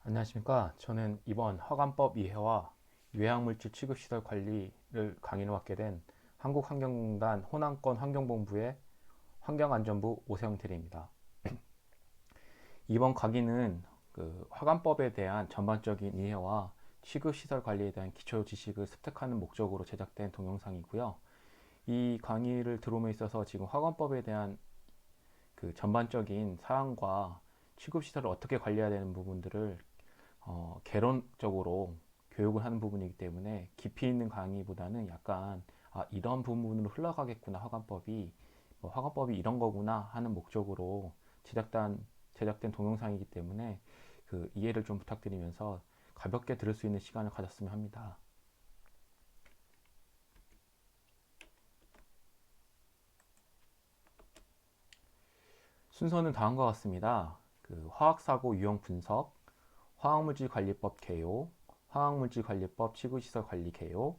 안녕하십니까. 저는 이번 화관법 이해와 유해학물질 취급시설 관리를 강의를 맡게 된 한국환경공단 호남권 환경본부의 환경안전부 오세영 대리입니다. 이번 강의는 화관법에 대한 전반적인 이해와 취급시설 관리에 대한 기초 지식을 습득하는 목적으로 제작된 동영상이고요. 이 강의를 들어옴에 있어서 지금 화관법에 대한 전반적인 사항과 취급시설을 어떻게 관리해야 되는 부분들을 개론적으로 교육을 하는 부분이기 때문에 깊이 있는 강의보다는 약간 이런 부분으로 흘러가겠구나 화관법이 화관법이 이런 거구나 하는 목적으로 제작된 동영상이기 때문에 그 이해를 좀 부탁드리면서 가볍게 들을 수 있는 시간을 가졌으면 합니다. 순서는 다음과 같습니다. 화학사고 유형 분석, 화학물질관리법 개요, 화학물질관리법 취급시설 관리 개요,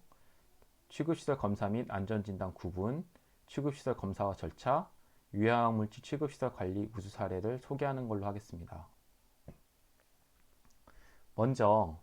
취급시설 검사 및 안전진단 구분, 취급시설 검사와 절차, 유해화학물질 취급시설 관리 우수 사례를 소개하는 걸로 하겠습니다. 먼저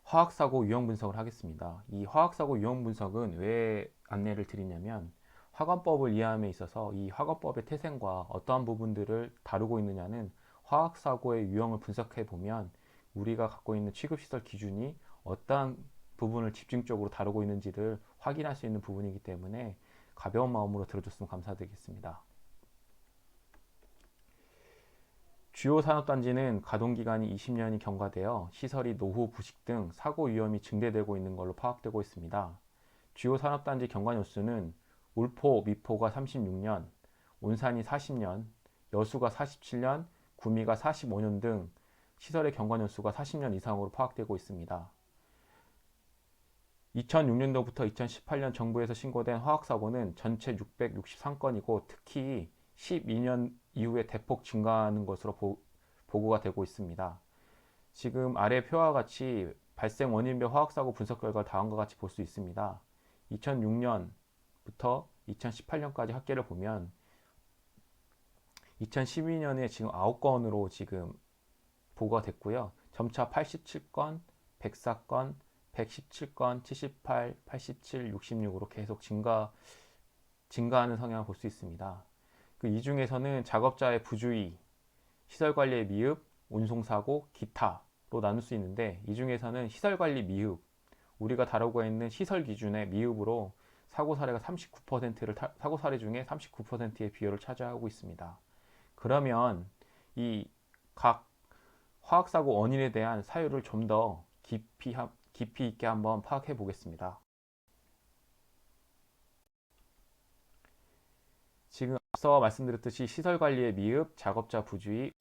화학사고 유형 분석을 하겠습니다. 이 화학사고 유형 분석은 왜 안내를 드리냐면 화관법을 이해함에 있어서 이 화관법의 태생과 어떠한 부분들을 다루고 있느냐는 화학사고의 유형을 분석해 보면 우리가 갖고 있는 취급시설 기준이 어떠한 부분을 집중적으로 다루고 있는지를 확인할 수 있는 부분이기 때문에 가벼운 마음으로 들어줬으면 감사드리겠습니다. 주요 산업단지는 가동기간이 20년이 경과되어 시설이 노후 부식 등 사고 위험이 증대되고 있는 걸로 파악되고 있습니다. 주요 산업단지 경과년수는 울포, 미포가 36년, 온산이 40년, 여수가 47년, 구미가 45년 등 시설의 경과년수가 40년 이상으로 파악되고 있습니다. 2006년도부터 2018년 정부에서 신고된 화학사고는 전체 663건이고 특히 12년 이후에 대폭 증가하는 것으로 보고가 되고 있습니다. 지금 아래 표와 같이 발생 원인별 화학사고 분석 결과를 다음과 같이 볼 수 있습니다. 2006년부터 2018년까지 합계를 보면 2012년에 지금 9건으로 지금 보고가 됐고요. 점차 87건, 104건, 117건, 78, 87, 66으로 계속 증가하는 성향을 볼 수 있습니다. 이 중에서는 작업자의 부주의, 시설관리의 미흡, 운송사고, 기타로 나눌 수 있는데 이 중에서는 시설관리 미흡, 우리가 다루고 있는 시설 기준의 미흡으로 사고 사례가 39%를 사고 사례 중에 39%의 비율을 차지하고 있습니다. 그러면 이 각 화학사고 원인에 대한 사유를 좀 더 깊이 있게 한번 파악해 보겠습니다. 지금 앞서 말씀드렸듯이 시설관리의 미흡, 작업자 부주의,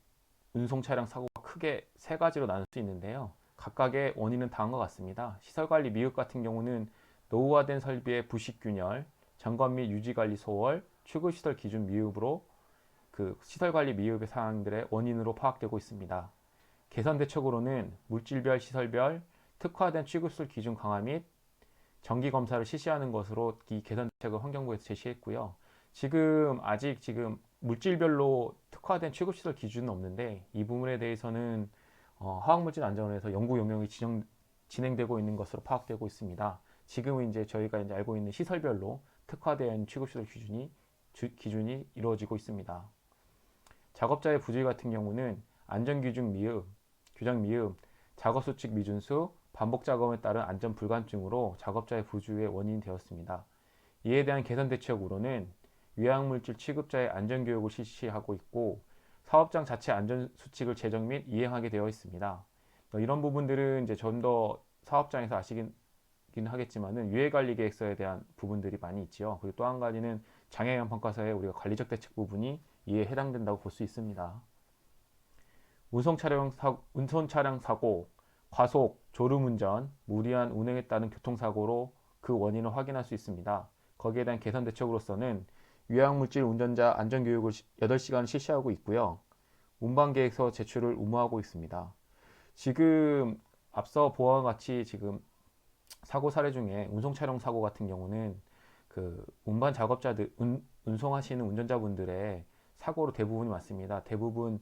운송 차량 사고가 크게 세 가지로 나눌 수 있는데요. 각각의 원인은 다음과 같습니다. 시설관리 미흡 같은 경우는 노후화된 설비의 부식균열, 점검 및 유지관리 소홀, 출구시설 기준 미흡으로 시설관리 미흡의 사항들의 원인으로 파악되고 있습니다. 개선 대책으로는 물질별, 시설별, 특화된 취급시설 기준 강화 및 정기 검사를 실시하는 것으로 이 개선 대책을 환경부에서 제시했고요. 아직 물질별로 특화된 취급시설 기준은 없는데 이 부분에 대해서는 화학물질안전원에서 연구 용역이 진행되고 있는 것으로 파악되고 있습니다. 지금은 이제 저희가 이제 알고 있는 시설별로 특화된 취급시설 기준이 이루어지고 있습니다. 작업자의 부주의 같은 경우는 안전기준 미흡, 규정 미흡, 작업수칙 미준수, 반복 작업에 따른 안전 불감증으로 작업자의 부주의의 원인이 되었습니다. 이에 대한 개선 대책으로는 유해물질 취급자의 안전교육을 실시하고 있고 사업장 자체 안전수칙을 제정 및 이행하게 되어 있습니다. 이런 부분들은 이제 좀 더 사업장에서 아시긴 하겠지만은 유해관리 계획서에 대한 부분들이 많이 있지요. 그리고 또 한 가지는 장애영 평가서에 우리가 관리적 대책 부분이 이에 해당된다고 볼 수 있습니다. 운송 차량 사고, 과속, 졸음운전, 무리한 운행에 따른 교통사고로 그 원인을 확인할 수 있습니다. 거기에 대한 개선 대책으로서는 유해물질 운전자 안전교육을 8시간 실시하고 있고요. 운반계획서 제출을 의무화하고 있습니다. 지금 앞서 보아와 같이 지금 사고 사례 중에 운송 차량 사고 같은 경우는 운반 작업자들, 운송하시는 운전자분들의 사고로 대부분이 많습니다. 대부분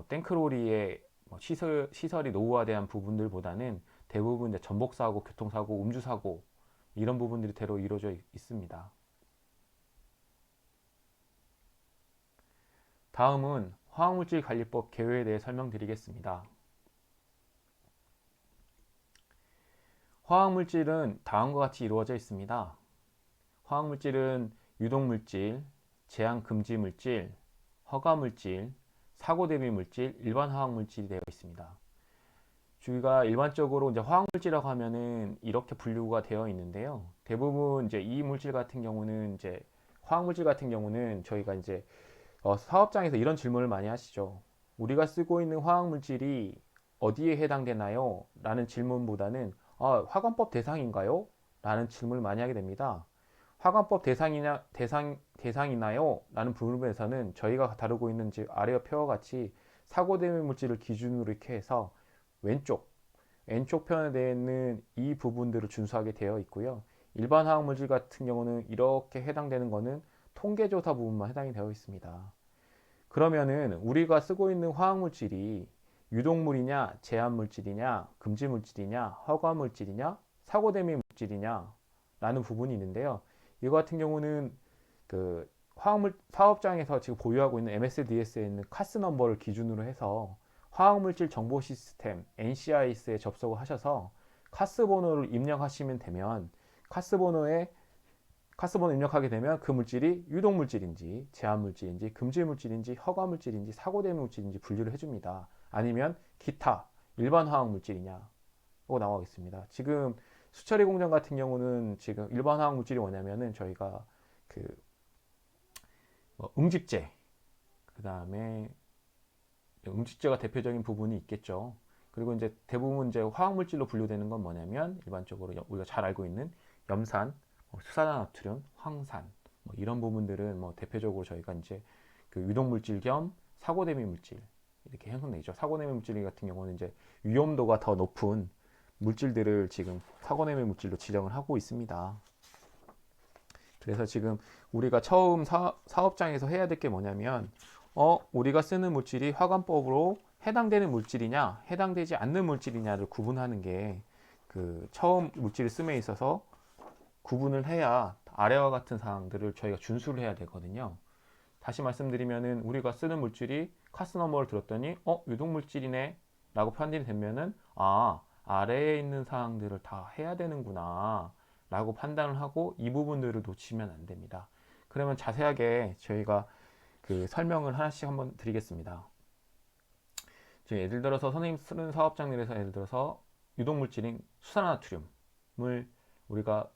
탱크로리에 시설이 노후화된 부분들보다는 대부분 이제 전복사고, 교통사고, 음주사고 이런 부분들이 대로 이루어져 있습니다. 다음은 화학물질관리법 개요에 대해 설명드리겠습니다. 화학물질은 다음과 같이 이루어져 있습니다. 화학물질은 유독물질, 제한금지물질, 허가물질, 사고대비물질, 일반 화학물질이 되어 있습니다. 저희가 일반적으로 이제 화학물질이라고 하면은 이렇게 분류가 되어 있는데요. 대부분 이제 이 물질 같은 경우는 이제 화학물질 같은 경우는 저희가 이제 사업장에서 이런 질문을 많이 하시죠. 우리가 쓰고 있는 화학물질이 어디에 해당되나요? 라는 질문보다는 화관법 대상인가요? 라는 질문을 많이 하게 됩니다. 화관법 대상이나요? 라는 부분에서는 저희가 다루고 있는 아래의 표와 같이 사고대비 물질을 기준으로 이렇게 해서 왼쪽 편에 되는 이 부분들을 준수하게 되어 있고요. 일반 화학물질 같은 경우는 이렇게 해당되는 것은 통계조사 부분만 해당이 되어 있습니다. 그러면은 우리가 쓰고 있는 화학물질이 유독물이냐, 제한물질이냐, 금지물질이냐, 허가물질이냐, 사고대미 물질이냐 라는 부분이 있는데요. 이거 같은 경우는 그 화학물 사업장에서 지금 보유하고 있는 MSDS에 있는 카스 넘버를 기준으로 해서 화학물질 정보 시스템 NCIS에 접속을 하셔서 카스 번호를 입력하시면 되면 카스 번호 입력하게 되면 그 물질이 유독물질인지 제한물질인지 금지물질인지 허가물질인지 사고대미 물질인지 분류를 해줍니다. 아니면 기타 일반 화학물질이냐 고 나오겠습니다. 지금 수처리 공장 같은 경우는 지금 일반 화학물질이 뭐냐면은 저희가 그 응집제 그 다음에 응집제가 대표적인 부분이 있겠죠. 그리고 이제 대부분 이제 화학물질로 분류되는 건 뭐냐면 일반적으로 우리가 잘 알고 있는 염산, 수산화나트륨, 황산 이런 부분들은 대표적으로 저희가 이제 그 유독물질 겸 사고대미 물질 이렇게 형성되죠. 사고내미 물질 같은 경우는 이제 위험도가 더 높은 물질들을 지금 사고내미 물질로 지정을 하고 있습니다. 그래서 지금 우리가 처음 사업장에서 해야 될 게 뭐냐면 우리가 쓰는 물질이 화관법으로 해당되는 물질이냐 해당되지 않는 물질이냐를 구분하는 게 그 처음 물질을 씀에 있어서 구분을 해야 아래와 같은 사항들을 저희가 준수를 해야 되거든요. 다시 말씀드리면은 우리가 쓰는 물질이 카스 넘버를 들었더니 유독물질이네 라고 판단이 되면은 아래에 있는 사항들을 다 해야 되는구나 라고 판단을 하고 이 부분들을 놓치면 안 됩니다. 그러면 자세하게 저희가 그 설명을 하나씩 한번 드리겠습니다. 예를 들어서 선생님 쓰는 사업장 내에서 예를 들어서 유독물질인 수산화나트륨을 우리가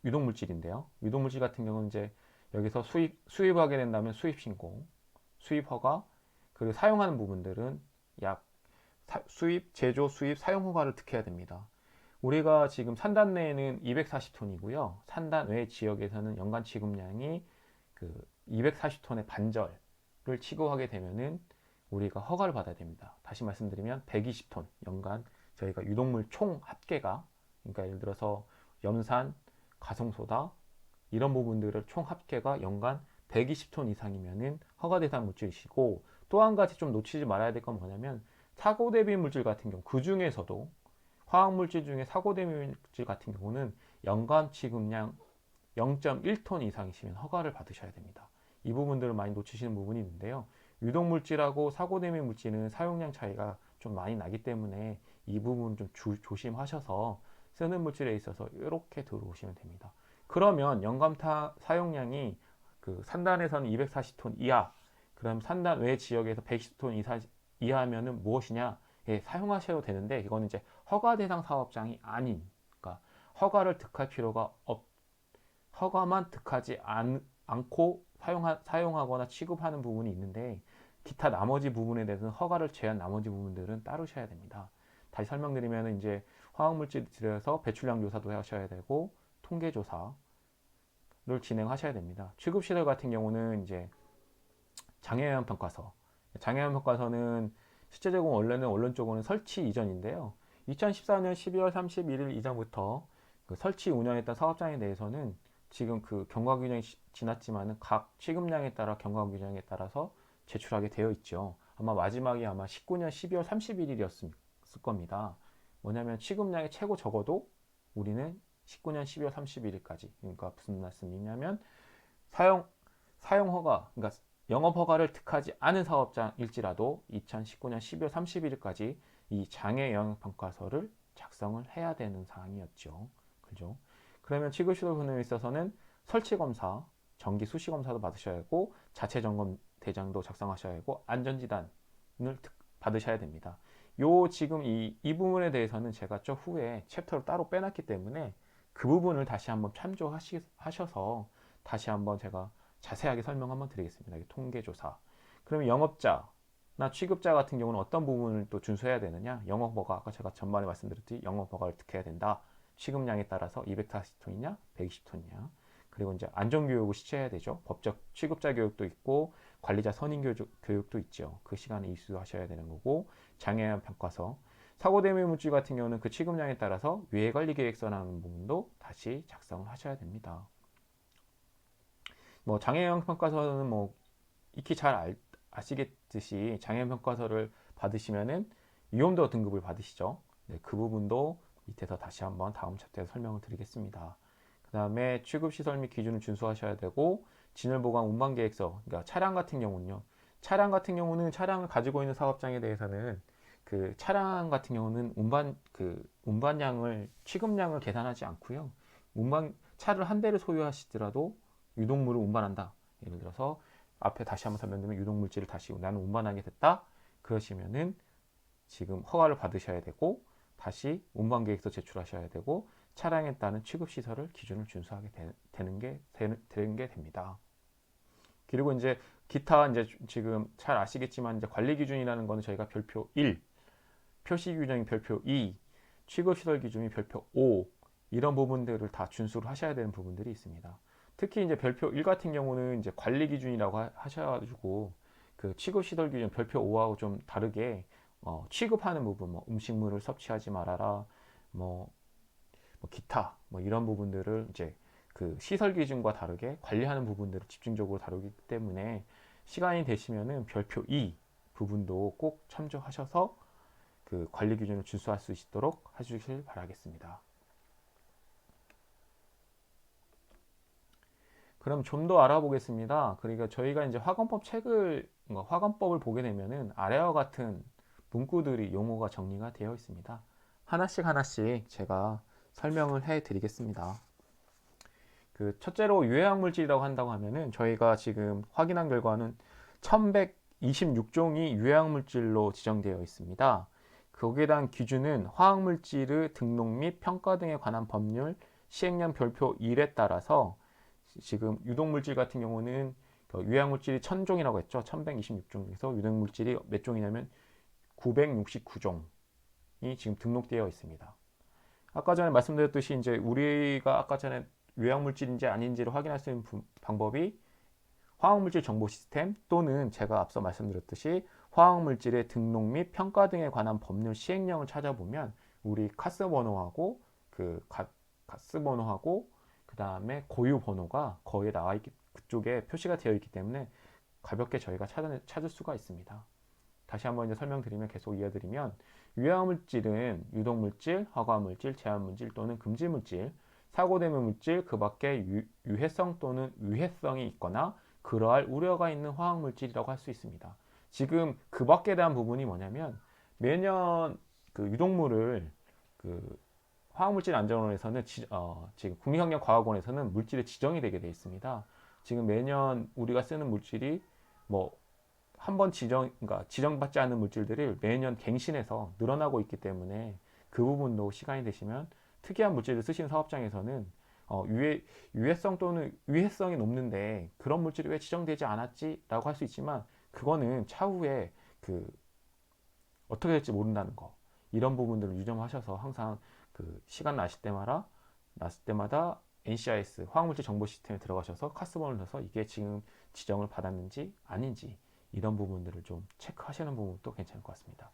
유독물질인데요. 유독물질 같은 경우는 이제 여기서 수입하게 된다면 수입신고, 수입허가, 그리고 사용하는 부분들은 수입, 제조, 수입, 사용허가를 득해야 됩니다. 우리가 지금 산단 내에는 240톤이고요. 산단 외 지역에서는 연간 취급량이 그 240톤의 반절을 취급하게 되면은 우리가 허가를 받아야 됩니다. 다시 말씀드리면 120톤 연간 저희가 유독물 총 합계가 그러니까 예를 들어서 염산, 가성소다 이런 부분들을 총 합계가 연간 120톤 이상이면은 허가 대상 물질이시고 또 한 가지 좀 놓치지 말아야 될 건 뭐냐면 사고 대비 물질 같은 경우 그 중에서도 화학 물질 중에 사고 대비 물질 같은 경우는 연간 취급량 0.1톤 이상이시면 허가를 받으셔야 됩니다. 이 부분들을 많이 놓치시는 부분이 있는데요. 유독 물질하고 사고 대비 물질은 사용량 차이가 좀 많이 나기 때문에 이 부분 좀 조심하셔서 쓰는 물질에 있어서 이렇게 들어오시면 됩니다. 그러면 연간 사용량이 그 산단에서는 240톤 이하, 그럼 산단 외 지역에서 110톤 이하면은 무엇이냐? 사용하셔도 되는데 이거는 이제 허가 대상 사업장이 아닌, 그러니까 허가를 득할 필요가 허가만 득하지 않고 사용하거나 취급하는 부분이 있는데 기타 나머지 부분에 대해서는 허가를 제한 나머지 부분들은 따르셔야 됩니다. 다시 설명드리면 이제 화학물질에서 배출량 조사도 하셔야 되고 통계 조사를 진행하셔야 됩니다. 취급시설 같은 경우는 이제 장애영 평가서. 장애영 평가서는 실제 제공 원래는 원론적으로는 설치 이전인데요. 2014년 12월 31일 이전부터 그 설치 운영했던 사업장에 대해서는 지금 그 경과 규정이 지났지만은 각 취급량에 따라 경과 규정에 따라서 제출하게 되어 있죠. 아마 마지막이 아마 19년 12월 31일이었을 겁니다. 뭐냐면 취급량이 최고 적어도 우리는 19년 12월 31일까지, 그러니까 무슨 말씀이냐면 사용 허가, 그러니까 영업 허가를 득하지 않은 사업장일지라도 2019년 12월 31일까지 이 장애 영역 평가서를 작성을 해야 되는 사항이었죠. 그죠? 그러면 취급 시설 분야에 있어서는 설치 검사, 정기 수시 검사도 받으셔야 하고 자체 점검 대장도 작성하셔야 하고 안전진단을 받으셔야 됩니다. 지금 이 부분에 대해서는 제가 좀 후에 챕터를 따로 빼놨기 때문에 그 부분을 다시 한번 참조하셔서 다시 한번 제가 자세하게 설명 한번 드리겠습니다. 통계조사. 그러면 영업자나 취급자 같은 경우는 어떤 부분을 또 준수해야 되느냐? 영업허가, 아까 제가 전반에 말씀드렸듯이 영업허가를 득해야 된다. 취급량에 따라서 240톤이냐, 120톤이냐. 그리고 이제 안전교육을 시켜야 되죠. 법적 취급자 교육도 있고 관리자 선임 교육도 있죠. 그 시간에 이수하셔야 되는 거고, 장애인 평가서, 사고 대면 물질 같은 경우는 그 취급량에 따라서 위해관리 계획서라는 부분도 다시 작성을 하셔야 됩니다. 뭐 장애인 평가서는 뭐 익히 잘 아시겠듯이 장애인 평가서를 받으시면은 위험도 등급을 받으시죠. 네, 그 부분도 밑에서 다시 한번 다음 챕터에서 설명을 드리겠습니다. 그 다음에 취급시설 및 기준을 준수하셔야 되고, 진열보관 운반계획서, 그러니까 차량 같은 경우는요. 차량 같은 경우는 차량을 가지고 있는 사업장에 대해서는 그 차량 같은 경우는 운반량을 취급량을 계산하지 않고요. 차를 한 대를 소유하시더라도 유독물을 운반한다. 예를 들어서 앞에 다시 한번 설명드리면 유독물질을 다시 나는 운반하게 됐다. 그러시면은 지금 허가를 받으셔야 되고 다시 운반계획서 제출하셔야 되고 차량에 따른 취급시설을 기준을 준수하게 되는 게 됩니다. 그리고 이제 기타 이제 지금 잘 아시겠지만 이제 관리 기준이라는 거는 저희가 별표 1, 표시 규정이 별표 2, 취급시설 기준이 별표 5 이런 부분들을 다 준수를 하셔야 되는 부분들이 있습니다. 특히 이제 별표 1 같은 경우는 이제 관리 기준이라고 하셔가지고 그 취급시설 기준 별표 5하고 좀 다르게 취급하는 부분, 뭐 음식물을 섭취하지 말아라, 뭐 기타 뭐 이런 부분들을 이제 그 시설 기준과 다르게 관리하는 부분들을 집중적으로 다루기 때문에 시간이 되시면은 별표 2 부분도 꼭 참조하셔서 그 관리 기준을 준수할 수 있도록 해주시길 바라겠습니다. 그럼 좀 더 알아보겠습니다. 그러니까 저희가 이제 화관법을 보게 되면은 아래와 같은 문구들이 용어가 정리가 되어 있습니다. 하나씩 하나씩 제가 설명을 해 드리겠습니다. 그 첫째로 유해학 물질이라고 한다고 하면은 저희가 지금 확인한 결과는 1126종이 유해학 물질로 지정되어 있습니다. 거기에 대한 기준은 화학물질의 등록 및 평가 등에 관한 법률 시행령 별표 1에 따라서 지금 유독물질 같은 경우는 유해학물질이 1000종이라고 했죠. 1126종에서 유독물질이 몇 종이냐면 969종이 지금 등록되어 있습니다. 아까 전에 말씀드렸듯이 이제 우리가 아까 전에 유해학물질인지 아닌지를 확인할 수 있는 방법이 화학물질 정보 시스템 또는 제가 앞서 말씀드렸듯이 화학물질의 등록 및 평가 등에 관한 법률 시행령을 찾아보면 우리 카스 번호하고 그 다음에 고유 번호가 거기에 나와 있기 그쪽에 표시가 되어 있기 때문에 가볍게 저희가 찾을 수가 있습니다. 다시 한번 이제 설명드리면 계속 이어드리면 유해물질은 유독물질, 허가물질, 제한물질 또는 금지물질, 사고되는 물질 그 밖에 유해성 또는 위해성이 있거나 그러할 우려가 있는 화학물질이라고 할 수 있습니다. 지금 그 밖에 대한 부분이 뭐냐면 매년 그 유독물을 그 화학물질안전원에서는 지금 국립환경과학원에서는 물질이 지정이 되게 되어 있습니다. 지금 매년 우리가 쓰는 물질이 뭐 한 번 그러니까 지정받지 않는 물질들이 매년 갱신해서 늘어나고 있기 때문에 그 부분도 시간이 되시면 특이한 물질을 쓰시는 사업장에서는 유해성 또는 위해성이 높는데 그런 물질이 왜 지정되지 않았지? 라고 할 수 있지만 그거는 차후에 어떻게 될지 모른다는 거 이런 부분들을 유념하셔서 항상 그 시간 났을 때마다 NCIS 화학물질 정보 시스템에 들어가셔서 카스번을 넣어서 이게 지금 지정을 받았는지 아닌지 이런 부분들을 좀 체크하시는 부분도 괜찮을 것 같습니다.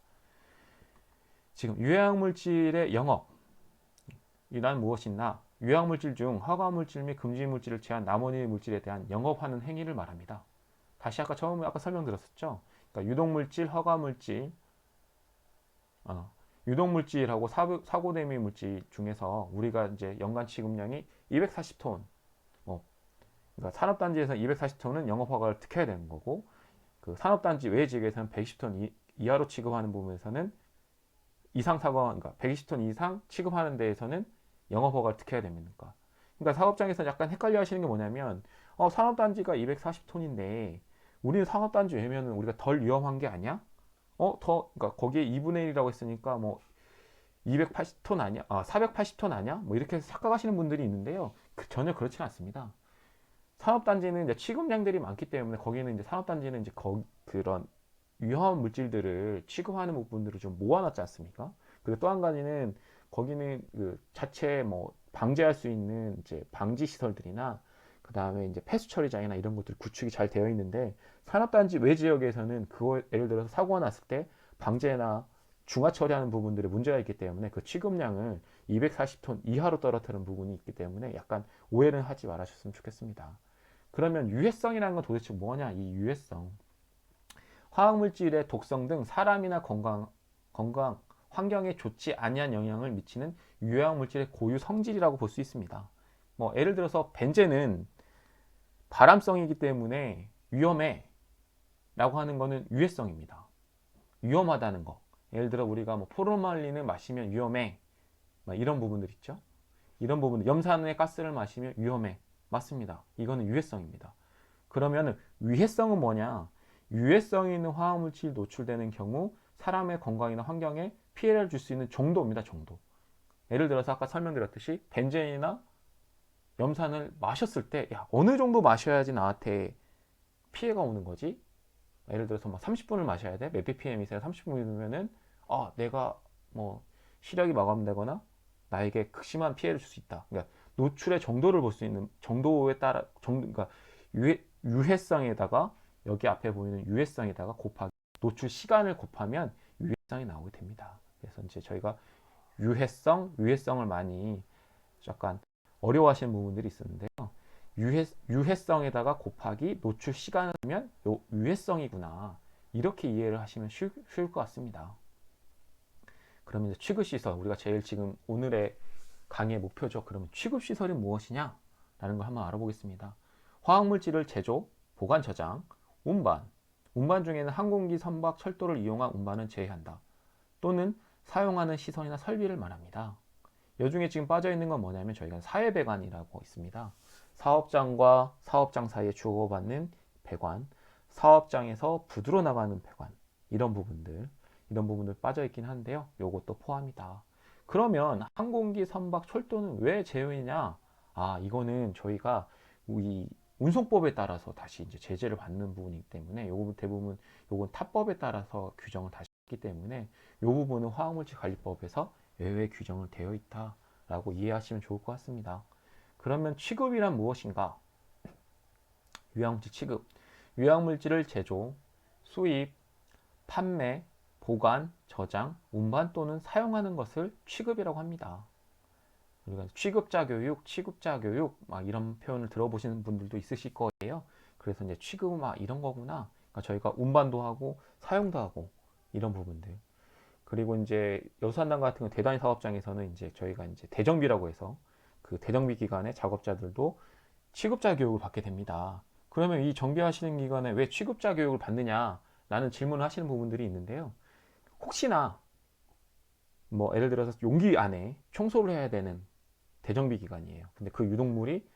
지금 유해학물질의 영업 이란 무엇이나 유해학물질 중 허가물질 및 금지물질을 제한 나머지 물질에 대한 영업하는 행위를 말합니다. 다시 아까 설명드렸었죠. 그러니까 유독물질, 허가물질, 유독물질하고 사고대미 물질 중에서 우리가 이제 연간 취급량이 240톤, 그러니까 산업단지에서 240톤은 영업허가를 득해야 되는 거고, 그 산업단지 외 지역에서는 120톤 이하로 취급하는 부분에서는 그러니까 120톤 이상 취급하는 데에서는 영업허가를 득해야 됩니다. 그러니까 사업장에서 약간 헷갈려 하시는 게 뭐냐면, 산업단지가 240톤인데, 우리는 산업단지 외면은 우리가 덜 위험한 게 아니야? 그러니까 거기에 2분의 1이라고 했으니까 뭐 280톤 아니야? 480톤 아니야? 뭐 이렇게 착각하시는 분들이 있는데요. 전혀 그렇지는 않습니다. 산업단지는 이제 취급량들이 많기 때문에 거기는 이제 산업단지는 이제 그런 위험한 물질들을 취급하는 부분들을 좀 모아놨지 않습니까? 그리고 또 한 가지는 거기는 그 자체 뭐 방제할 수 있는 이제 방지 시설들이나 그 다음에 이제 폐수 처리장이나 이런 것들 구축이 잘 되어 있는데, 산업단지 외 지역에서는 그거 예를 들어서 사고가 났을 때 방제나 중화 처리하는 부분들에 문제가 있기 때문에 그 취급량을 240톤 이하로 떨어뜨리는 부분이 있기 때문에 약간 오해는 하지 말아주셨으면 좋겠습니다. 그러면 유해성이라는 건 도대체 뭐냐? 이 유해성. 화학물질의 독성 등 사람이나 건강, 환경에 좋지 아니한 영향을 미치는 유해물질의 고유 성질이라고 볼 수 있습니다. 뭐 예를 들어서 벤젠은 발암성이기 때문에 위험해 라고 하는 거는 유해성입니다. 위험하다는 거. 예를 들어 우리가 뭐 포르말린을 마시면 위험해, 이런 부분들 있죠. 이런 부분, 염산의 가스를 마시면 위험해. 맞습니다. 이거는 유해성입니다. 그러면 위해성은 뭐냐? 유해성 있는 화학물질이 노출되는 경우 사람의 건강이나 환경에 피해를 줄 수 있는 정도입니다. 정도. 예를 들어서 아까 설명드렸듯이 벤젠이나 염산을 마셨을 때, 어느 정도 마셔야지 나한테 피해가 오는 거지? 예를 들어서 막 30분을 마셔야 돼. 몇 ppm 이상 30분이면은 내가 뭐 시력이 마감되거나 나에게 극심한 피해를 줄 수 있다. 그러니까 노출의 정도를 볼 수 있는 정도에 따라 그러니까 유해성에다가 여기 앞에 보이는 유해성에다가 곱하기 노출 시간을 곱하면 유해성이 나오게 됩니다. 그래서 이제 저희가 유해성을 많이 약간 어려워하시는 부분들이 있었는데요. 유해성에다가 곱하기 노출 시간을 하면 요 유해성이구나, 이렇게 이해를 하시면 쉬울 것 같습니다. 그러면 이제 취급시설, 우리가 제일 지금 오늘의 강의의 목표죠. 그러면 취급시설이 무엇이냐 라는 걸 한번 알아보겠습니다. 화학물질을 제조, 보관, 저장, 운반 중에는 항공기, 선박, 철도를 이용한 운반은 제외한다. 또는 사용하는 시설이나 설비를 말합니다. 이 중에 지금 빠져 있는 건 뭐냐면 저희가 사회배관이라고 있습니다. 사업장과 사업장 사이에 주고받는 배관, 사업장에서 부두로 나가는 배관, 이런 부분들 빠져 있긴 한데요. 요것도 포함이다. 그러면 항공기, 선박, 철도는 왜 제외냐? 이거는 저희가 이 운송법에 따라서 다시 이제 제재를 받는 부분이기 때문에 요거 대부분 요건 타법에 따라서 규정을 다시 했기 때문에 요 부분은 화학물질 관리법에서 예외 규정을 되어 있다라고 이해하시면 좋을 것 같습니다. 그러면 취급이란 무엇인가? 유해물질 취급. 유해물질을 제조, 수입, 판매, 보관, 저장, 운반 또는 사용하는 것을 취급이라고 합니다. 우리가 취급자 교육 막 이런 표현을 들어보시는 분들도 있으실 거예요. 그래서 이제 취급은 이런 거구나. 그러니까 저희가 운반도 하고 사용도 하고 이런 부분들. 그리고 이제 여수한단 같은 거 대단위 사업장에서는 이제 저희가 이제 대정비라고 해서 그 대정비 기간에 작업자들도 취급자 교육을 받게 됩니다. 그러면 이 정비하시는 기간에 왜 취급자 교육을 받느냐라는 질문을 하시는 부분들이 있는데요. 혹시나 뭐 예를 들어서 용기 안에 청소를 해야 되는 대정비 기간이에요. 근데 그 유독물이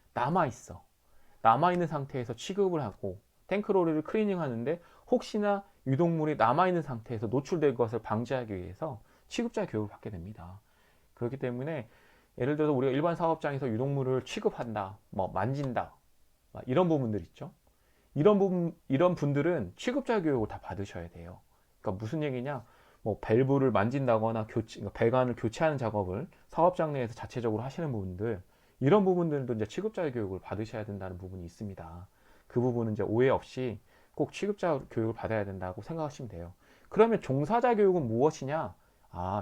남아있는 상태에서 취급을 하고 탱크로리를 클리닝 하는데 혹시나 유독물이 남아있는 상태에서 노출될 것을 방지하기 위해서 취급자 교육을 받게 됩니다. 그렇기 때문에 예를 들어서 우리가 일반 사업장에서 유독물을 취급한다, 뭐 만진다, 이런 부분들 있죠. 이런 분들은 취급자 교육을 다 받으셔야 돼요. 그러니까 무슨 얘기냐? 뭐 밸브를 만진다거나 그러니까 배관을 교체하는 작업을 사업장 내에서 자체적으로 하시는 분들, 이런 부분들도 이제 취급자 교육을 받으셔야 된다는 부분이 있습니다. 그 부분은 이제 오해 없이 꼭 취급자 교육을 받아야 된다고 생각하시면 돼요. 그러면 종사자 교육은 무엇이냐?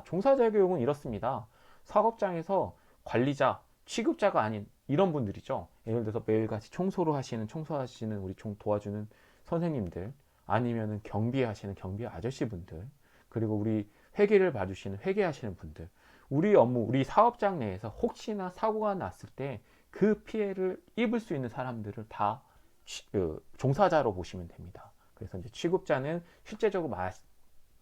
종사자 교육은 이렇습니다. 사업장에서 관리자, 취급자가 아닌 이런 분들이죠. 예를 들어서 매일같이 청소하시는 우리 도와주는 선생님들, 아니면은 경비하시는 경비 아저씨분들, 그리고 우리 회계를 봐주시는 회계하시는 분들, 우리 업무, 우리 사업장 내에서 혹시나 사고가 났을 때 그 피해를 입을 수 있는 사람들을 다 종사자로 보시면 됩니다. 그래서 이제 취급자는 실제적으로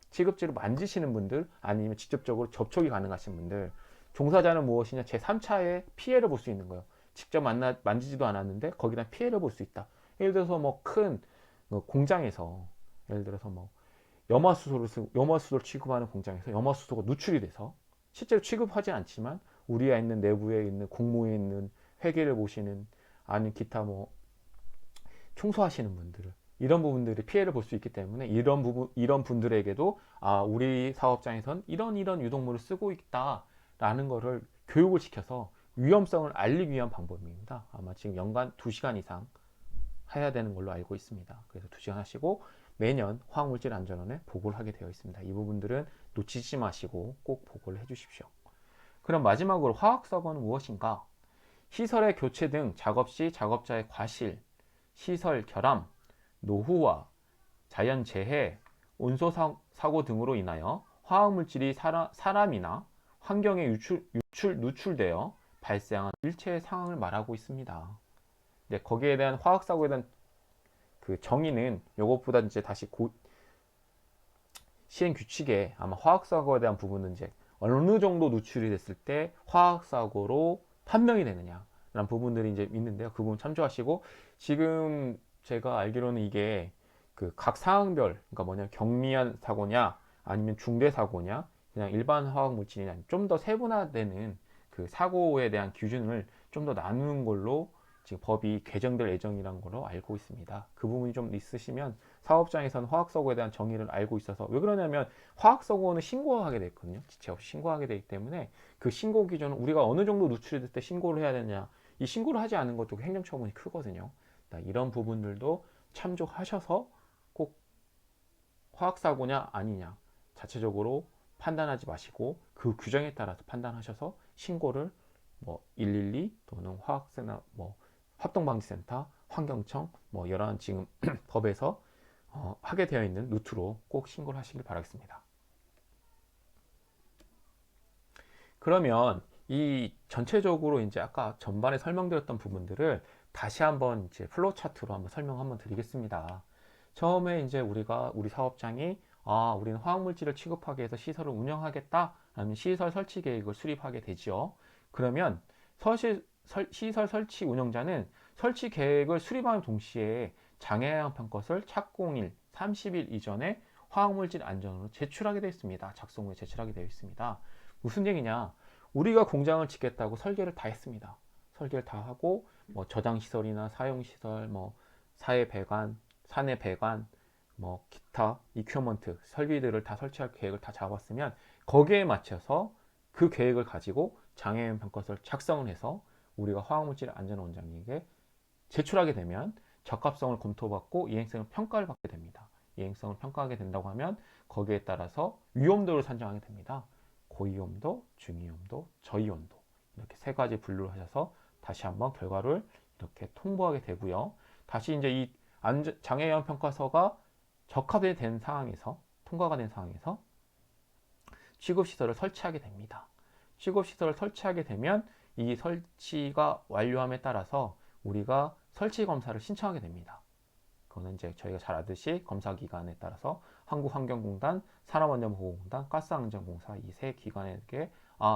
취급지로 만지시는 분들, 아니면 직접적으로 접촉이 가능하신 분들, 종사자는 무엇이냐? 제3차의 피해를 볼 수 있는 거예요. 직접 만지지도 않았는데 거기다 피해를 볼 수 있다. 예를 들어서 뭐 큰 공장에서, 예를 들어서 뭐 염화수소를 취급하는 공장에서 염화수소가 누출이 돼서 실제로 취급하지 않지만 우리가 있는 내부에 있는 공무에 있는 회계를 보시는, 아니면 기타 뭐 청소하시는 분들을, 이런 부분들이 피해를 볼 수 있기 때문에 이런 분들에게도 우리 사업장에선 이런 유독물을 쓰고 있다라는 거를 교육을 시켜서 위험성을 알리기 위한 방법입니다. 아마 지금 연간 2시간 이상 해야 되는 걸로 알고 있습니다. 그래서 2시간 하시고 매년 화학물질안전원에 보고를 하게 되어 있습니다. 이 부분들은 놓치지 마시고 꼭 보고를 해 주십시오. 그럼 마지막으로 화학사고는 무엇인가? 시설의 교체 등 작업 시 작업자의 과실, 시설 결함, 노후화, 자연재해, 온소사고 등으로 인하여 화학물질이 사람이나 환경에 누출되어 발생한 일체의 상황을 말하고 있습니다. 네, 거기에 대한 화학사고에 대한 그 정의는 이것보다 이제 다시 시행 규칙에 아마 화학사고에 대한 부분은 이제 어느 정도 누출이 됐을 때 화학사고로 판명이 되느냐 라는 부분들이 이제 있는데요. 그 부분 참조하시고, 지금 제가 알기로는 이게 그 각 상황별, 그러니까 뭐냐, 경미한 사고냐 아니면 중대 사고냐 그냥 일반 화학 물질이냐 좀 더 세분화되는 그 사고에 대한 기준을 좀 더 나누는 걸로 지금 법이 개정될 예정이라는 걸로 알고 있습니다. 그 부분이 좀 있으시면 사업장에서는 화학사고에 대한 정의를 알고 있어서, 왜 그러냐면 화학사고는 신고하게 됐거든요. 지체 없이 신고하게 되기 때문에 그 신고 기준은 우리가 어느 정도 누출이 될 때 신고를 해야 되냐, 이 신고를 하지 않은 것도 행정처분이 크거든요. 이런 부분들도 참조하셔서 꼭 화학사고냐 아니냐 자체적으로 판단하지 마시고 그 규정에 따라서 판단하셔서 신고를 뭐 112 또는 화학세나 뭐 합동방지센터, 환경청 뭐 여러 지금 법에서 하게 되어 있는 루트로 꼭 신고를 하시길 바라겠습니다. 그러면 이 전체적으로 이제 아까 전반에 설명드렸던 부분들을 다시 한번 이제 플로우 차트로 한번 설명 한번 드리겠습니다. 처음에 이제 우리 사업장이 우리는 화학물질을 취급하기 위해서 시설을 운영하겠다 라는 시설 설치 계획을 수립하게 되죠. 그러면 시설 설치 운영자는 설치 계획을 수립하는 동시에 장애영 평가서를 착공일 30일 이전에 화학물질 안전으로 제출하게 되어 있습니다. 작성 후에 제출하게 되어 있습니다. 무슨 얘기냐? 우리가 공장을 짓겠다고 설계를 다 했습니다. 설계를 다 하고 뭐 저장 시설이나 사용 시설, 뭐 사내 배관, 뭐 기타 이퀴먼트 설비들을 다 설치할 계획을 다 잡았으면 거기에 맞춰서 그 계획을 가지고 장애인 평가서를 작성을 해서 우리가 화학물질 안전원장님에게 제출하게 되면 적합성을 검토받고 이행성을 평가를 받게 됩니다. 이행성을 평가하게 된다고 하면 거기에 따라서 위험도를 산정하게 됩니다. 고위험도, 중위험도, 저위험도 이렇게 세 가지 분류를 하셔서 다시 한번 결과를 이렇게 통보하게 되고요. 다시 이제 이 장애인 평가서가 적합된 상황에서, 통과가 된 상황에서 취급시설을 설치하게 됩니다. 취급시설을 설치하게 되면 이 설치가 완료함에 따라서 우리가 설치 검사를 신청하게 됩니다. 그거는 이제 저희가 잘 알듯이 검사 기관에 따라서 한국환경공단, 산업안전보건공단, 가스안전공사 이 세 기관에게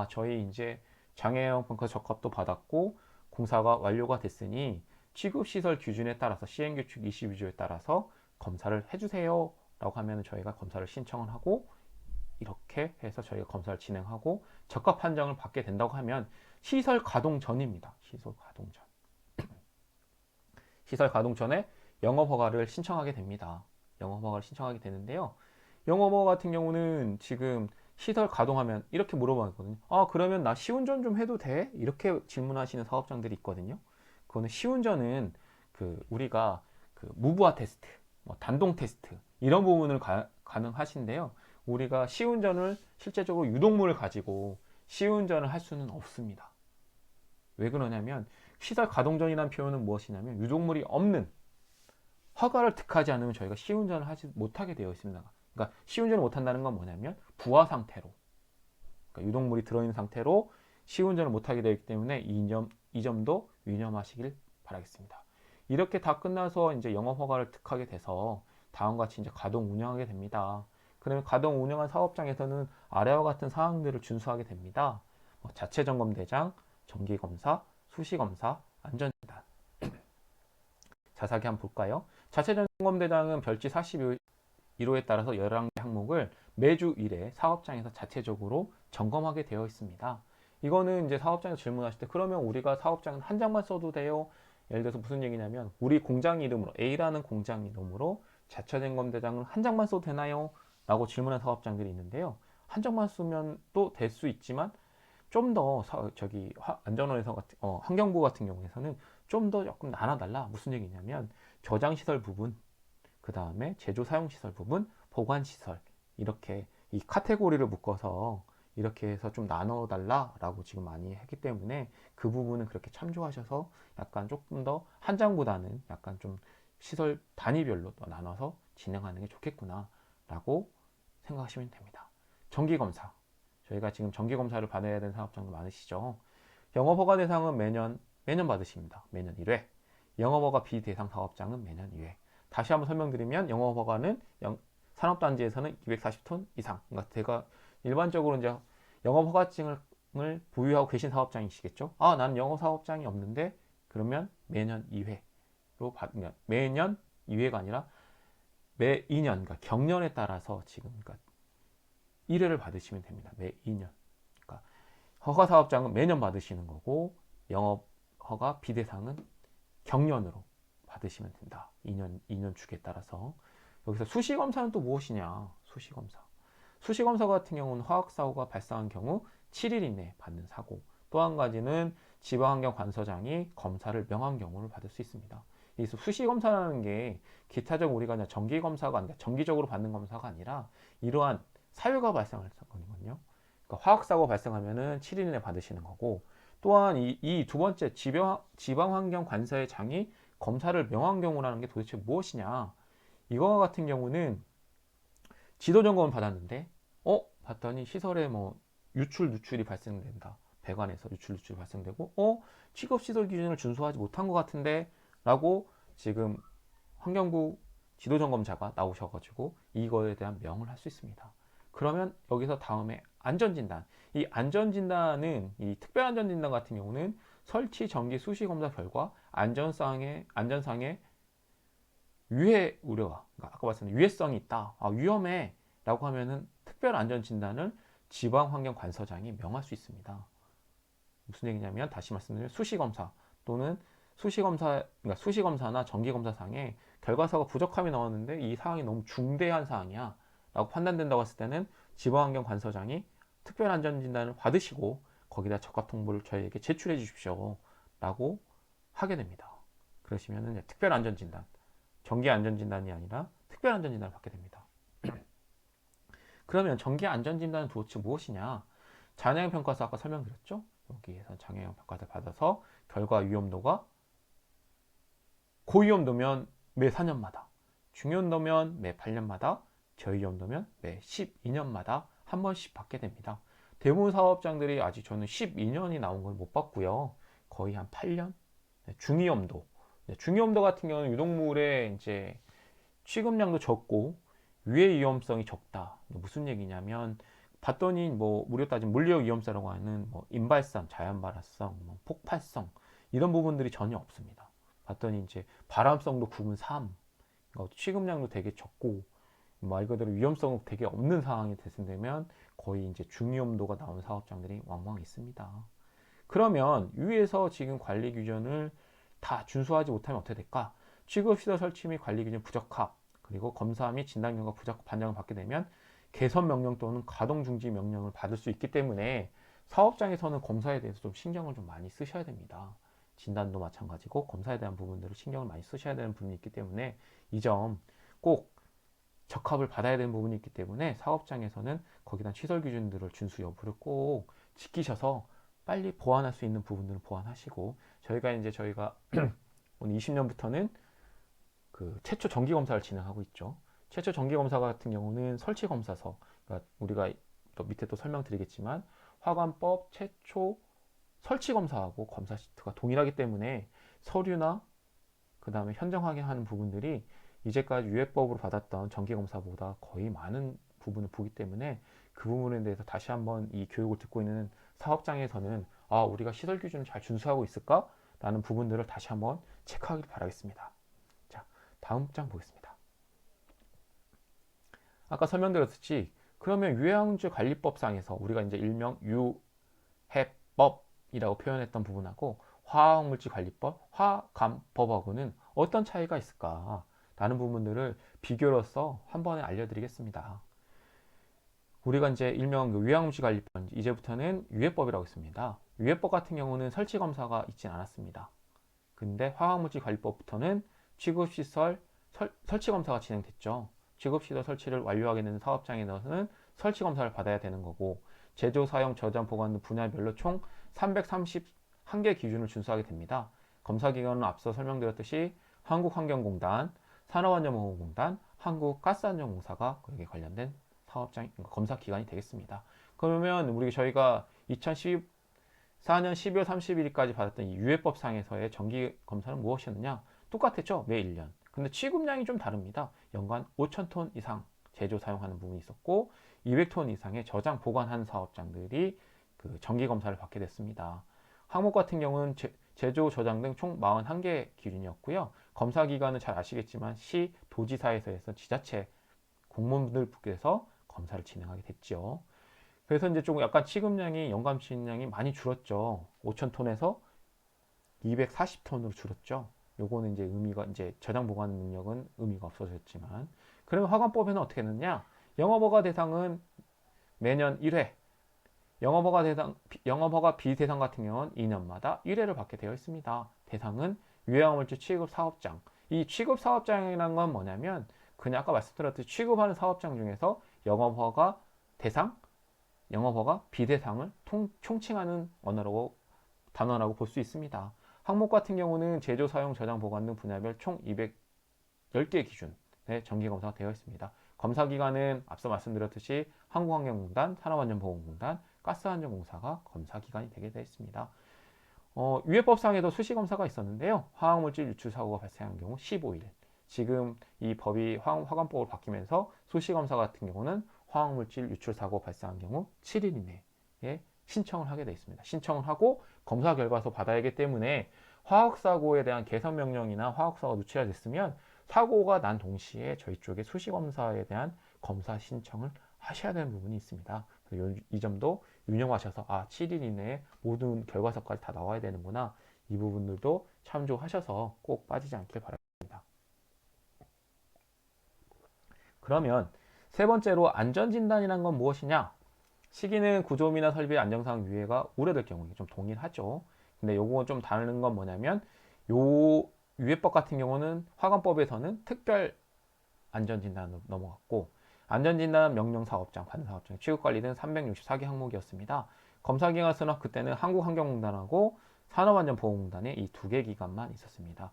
저희 이제 장애형 평가 적합도 받았고 공사가 완료가 됐으니 취급시설 기준에 따라서 시행규칙 22조에 따라서 검사를 해주세요 라고 하면 저희가 검사를 신청을 하고, 이렇게 해서 저희가 검사를 진행하고 적합 판정을 받게 된다고 하면 시설 가동 전입니다. 시설 가동 전. 시설 가동 전에 영업허가를 신청하게 됩니다. 영업허가를 신청하게 되는데요. 영업허가 같은 경우는 지금 시설 가동하면 이렇게 물어봤거든요. 그러면 나 시운전 좀 해도 돼? 이렇게 질문하시는 사업장들이 있거든요. 그거는 시운전은 우리가 무브화 테스트, 뭐 단동 테스트 이런 부분을 가능하신데요. 우리가 시운전을 실제적으로 유독물을 가지고 시운전을 할 수는 없습니다. 왜 그러냐면 시설 가동 전이라는 표현은 무엇이냐면 유독물이 없는 허가를 득하지 않으면 저희가 시운전을 하지 못하게 되어 있습니다. 그러니까 시운전을 못한다는 건 뭐냐면 부하 상태로, 그러니까 유독물이 들어있는 상태로 시운전을 못하게 되기 때문에 이 점도 유념하시길 바라겠습니다. 이렇게 다 끝나서 이제 영업 허가를 득하게 돼서 다음과 같이 이제 가동 운영하게 됩니다. 그러면 가동 운영한 사업장에서는 아래와 같은 사항들을 준수하게 됩니다. 자체 점검 대장, 정기 검사, 수시 검사, 안전 진단. 자세하게 한번 볼까요? 자체 점검 대장은 별지 41호에 따라서 11개 항목을 매주 1회 사업장에서 자체적으로 점검하게 되어 있습니다. 이거는 이제 사업장에서 질문하실 때 그러면 우리가 사업장은 한 장만 써도 돼요? 예를 들어서 무슨 얘기냐면 우리 공장 이름으로 A라는 공장 이름으로 자체 점검 대장은 한 장만 써도 되나요? 라고 질문한 사업장들이 있는데요. 한 장만 쓰면 또 될 수 있지만 좀 더 저기 안전원에서 환경부 같은 경우에서는 좀 더 조금 나눠달라. 무슨 얘기냐면 저장 시설 부분, 그 다음에 제조 사용 시설 부분, 보관 시설, 이렇게 이 카테고리를 묶어서 이렇게 해서 좀 나눠달라라고 지금 많이 했기 때문에 그 부분은 그렇게 참조하셔서 약간 조금 더 한 장보다는 약간 좀 시설 단위별로 또 나눠서 진행하는 게 좋겠구나 라고 생각하시면 됩니다. 정기검사, 저희가 지금 정기검사를 받아야 되는 사업장도 많으시죠. 영업허가 대상은 매년 받으십니다. 매년 1회. 영업허가 비대상 사업장은 매년 2회. 다시 한번 설명드리면 영업허가는 산업단지에서는 240톤 이상. 그러니까 제가 일반적으로 이제 영업허가증을 보유하고 계신 사업장이시겠죠. 아, 나는 영업사업장이 없는데 그러면 매년 2회로 받으면 매년 2회가 아니라 매 2년, 그러니까 경년에 따라서 지금 그러니까 1회를 받으시면 됩니다. 매 2년. 그러니까 허가 사업장은 매년 받으시는 거고 영업 허가 비대상은 경년으로 받으시면 된다. 2년 주기에 따라서. 여기서 수시검사는 또 무엇이냐? 수시검사. 수시검사 같은 경우는 화학사고가 발생한 경우 7일 이내에 받는 사고. 또 한 가지는 지방환경관서장이 검사를 명한 경우를 받을 수 있습니다. 이 수시검사라는 게 기타적 우리가 그냥 정기검사가 아니라 정기적으로 받는 검사가 아니라 이러한 사유가 발생할 사건이거든요. 그러니까 화학사고 발생하면은 7일 이내 받으시는 거고, 또한 이 두 번째 지방환경관서의 장이 검사를 명한 경우라는 게 도대체 무엇이냐? 이거 같은 경우는 지도점검을 받았는데, 봤더니 시설에 뭐 누출이 발생된다. 배관에서 누출이 발생되고, 취급시설 기준을 준수하지 못한 것 같은데, 라고 지금 환경부 지도점검자가 나오셔가지고 이거에 대한 명을 할 수 있습니다. 그러면 여기서 다음에 안전진단. 이 안전진단은 이 특별안전진단 같은 경우는 설치 정기 수시 검사 결과 안전상의 유해 우려가, 그러니까 아까 말씀드린 유해성이 있다. 위험해. 라고 하면은 특별안전진단을 지방환경관서장이 명할 수 있습니다. 무슨 얘기냐면 다시 말씀드리면 수시검사 또는 그러니까 수시검사나 정기검사상에 결과사가 부족함이 나왔는데 이 사항이 너무 중대한 사항이야 라고 판단된다고 했을 때는 지방환경관서장이 특별안전진단을 받으시고 거기다 적합통보를 저희에게 제출해 주십시오 라고 하게 됩니다. 그러시면 특별안전진단, 정기안전진단이 아니라 특별안전진단을 받게 됩니다. 그러면 정기안전진단은 도대체 무엇이냐? 잔해형평가서 아까 설명드렸죠? 여기에서 장애형평가서를 받아서 결과 위험도가 고위험도면 매 4년마다, 중위험도면 매 8년마다, 저위험도면 매 12년마다 한 번씩 받게 됩니다. 대부분 사업장들이 아직 저는 12년이 나온 걸 못 봤고요. 거의 한 8년? 중위험도. 중위험도 같은 경우는 유독물의 이제 취급량도 적고 유해 위험성이 적다. 무슨 얘기냐면 봤더니 뭐 우리가 따진 물리적 위험성이라고 하는 뭐 인발성, 자연발화성, 뭐 폭발성 이런 부분들이 전혀 없습니다. 봤더니 이제 발암성도 9분 3, 그러니까 취급량도 되게 적고 말 그대로 위험성 되게 없는 상황이 됐으면 거의 이제 중위험도가 나오는 사업장들이 왕왕 있습니다. 그러면 위에서 지금 관리 규정을 다 준수하지 못하면 어떻게 될까? 취급시설 설치 및 관리 규정 부적합, 그리고 검사 및 진단 결과 부적합 판정을 받게 되면 개선 명령 또는 가동 중지 명령을 받을 수 있기 때문에 사업장에서는 검사에 대해서 좀 신경을 좀 많이 쓰셔야 됩니다. 진단도 마찬가지고 검사에 대한 부분들을 신경을 많이 쓰셔야 되는 부분이 있기 때문에 이 점 꼭 적합을 받아야 되는 부분이 있기 때문에 사업장에서는 거기에 대한 시설 기준들을 준수 여부를 꼭 지키셔서 빨리 보완할 수 있는 부분들을 보완하시고 저희가 오늘 20년부터는 그 최초 정기 검사를 진행하고 있죠. 최초 정기 검사 같은 경우는 설치 검사서, 그러니까 우리가 또 밑에 또 설명드리겠지만 화관법 최초 설치 검사하고 검사 시트가 동일하기 때문에 서류나 그 다음에 현장 확인하는 부분들이 이제까지 유해법으로 받았던 정기 검사보다 거의 많은 부분을 보기 때문에 그 부분에 대해서 다시 한번 이 교육을 듣고 있는 사업장에서는 우리가 시설 기준을 잘 준수하고 있을까? 라는 부분들을 다시 한번 체크하길 바라겠습니다. 자, 다음 장 보겠습니다. 아까 설명드렸듯이 그러면 유해항주 관리법상에서 우리가 이제 일명 유해법이라고 표현했던 부분하고 화학물질관리법, 화감법하고는 어떤 차이가 있을까? 라는 부분들을 비교로서 한 번에 알려드리겠습니다. 우리가 이제 일명 유해물질관리법, 이제부터는 유해법이라고 있습니다. 유해법 같은 경우는 설치 검사가 있진 않았습니다. 근데 화학물질관리법부터는 취급시설 설치 검사가 진행됐죠. 취급시설 설치를 완료하게 되는 사업장에서는 설치 검사를 받아야 되는 거고, 제조, 사용, 저장, 보관 등 분야별로 총 331개 기준을 준수하게 됩니다. 검사 기관은 앞서 설명드렸듯이 한국환경공단, 산업안전보건공단, 한국가스안전공사가 거기에 관련된 사업장 검사 기관이 되겠습니다. 그러면 저희가 2014년 12월 31일까지 받았던 이 유해법상에서의 정기 검사는 무엇이었느냐? 똑같았죠, 매 1년. 근데 취급량이 좀 다릅니다. 연간 5,000톤 이상 제조 사용하는 부분이 있었고 200톤 이상의 저장 보관하는 사업장들이 그 정기 검사를 받게 됐습니다. 항목 같은 경우는 제조, 저장 등 총 41개 기준이었고요. 검사 기관은 잘 아시겠지만 시, 도지사에서 해서 지자체 공무원들께서 검사를 진행하게 됐죠. 그래서 이제 조금 약간 취급량이 연간 취급량이 많이 줄었죠. 5,000톤에서 240톤으로 줄었죠. 요거는 이제 의미가 이제 저장 보관 능력은 의미가 없어졌지만, 그러면 화관법에는 어떻게 했느냐? 영업허가 대상은 매년 1회, 영업허가 비대상 같은 경우는 2년마다 1회를 받게 되어 있습니다. 대상은 유해화물질 취급 사업장. 이 취급 사업장이라는 건 뭐냐면 그냥 아까 말씀드렸듯이 취급하는 사업장 중에서 영업허가 대상, 영업허가 비대상을 총칭하는 단어라고 볼 수 있습니다. 항목 같은 경우는 제조, 사용, 저장, 보관 등 분야별 총 210개 기준의 정기검사가 되어 있습니다. 검사기관은 앞서 말씀드렸듯이 한국환경공단, 산업안전보건공단, 가스안전공사가 검사기관이 되게 되어 있습니다. 유해법상에도 수시검사가 있었는데요. 화학물질 유출사고가 발생한 경우 15일. 지금 이 법이 화관법으로 바뀌면서 수시검사 같은 경우는 화학물질 유출사고 발생한 경우 7일 이내에 신청을 하게 되어 있습니다. 신청을 하고 검사 결과서 받아야 하기 때문에 화학사고에 대한 개선 명령이나 화학사고가 누출이 됐으면 사고가 난 동시에 저희 쪽에 수시검사에 대한 검사 신청을 하셔야 되는 부분이 있습니다. 이 점도 유념하셔서 7일 이내에 모든 결과서까지 다 나와야 되는구나, 이 부분들도 참조하셔서 꼭 빠지지 않길 바랍니다. 그러면 세 번째로 안전진단이란 건 무엇이냐? 시기는 구조미나 설비의 안정상 유해가 우려될 경우에 좀 동일하죠. 근데 요거 좀 다른 건 뭐냐면 요 유해법 같은 경우는 화관법에서는 특별 안전진단으로 넘어갔고, 안전진단 명령 사업장, 받은 사업장, 취급관리 등 364개 항목이었습니다. 검사기관에서는 그때는 한국환경공단하고 산업안전보건공단의 이 두 개 기관만 있었습니다.